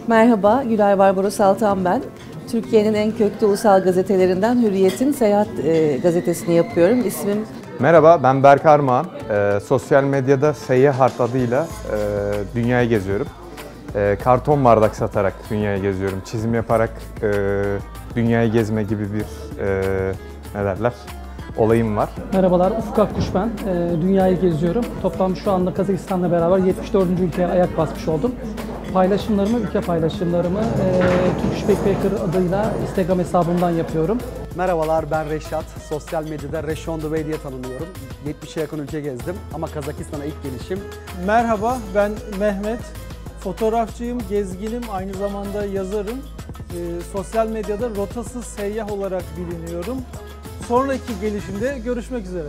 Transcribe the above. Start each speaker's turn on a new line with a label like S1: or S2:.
S1: Merhaba, Gülay Barbaros Altan ben. Türkiye'nin en köklü ulusal gazetelerinden Hürriyet'in Seyahat gazetesini yapıyorum. İsmim...
S2: Merhaba, ben Berk Armağan. Sosyal medyada Seyyahart adıyla dünyayı geziyorum. Karton bardak satarak dünyayı geziyorum. Çizim yaparak dünyayı gezme gibi bir olayım var.
S3: Merhabalar, Ufuk Akkuş ben. Dünyayı geziyorum. Toplam şu anda Kazakistan'la beraber 74. ülkeye ayak basmış oldum. Paylaşımlarımı, ülke paylaşımlarımı Turkish Backpacker adıyla Instagram hesabımdan yapıyorum.
S4: Merhabalar, ben Reşat. Sosyal medyada Reş on the Way diye tanınıyorum. 70'e yakın ülke gezdim ama Kazakistan'a ilk gelişim.
S5: Merhaba, ben Mehmet. Fotoğrafçıyım, gezginim, aynı zamanda yazarım. Sosyal medyada rotasız seyyah olarak biliniyorum. Sonraki gelişimde görüşmek üzere.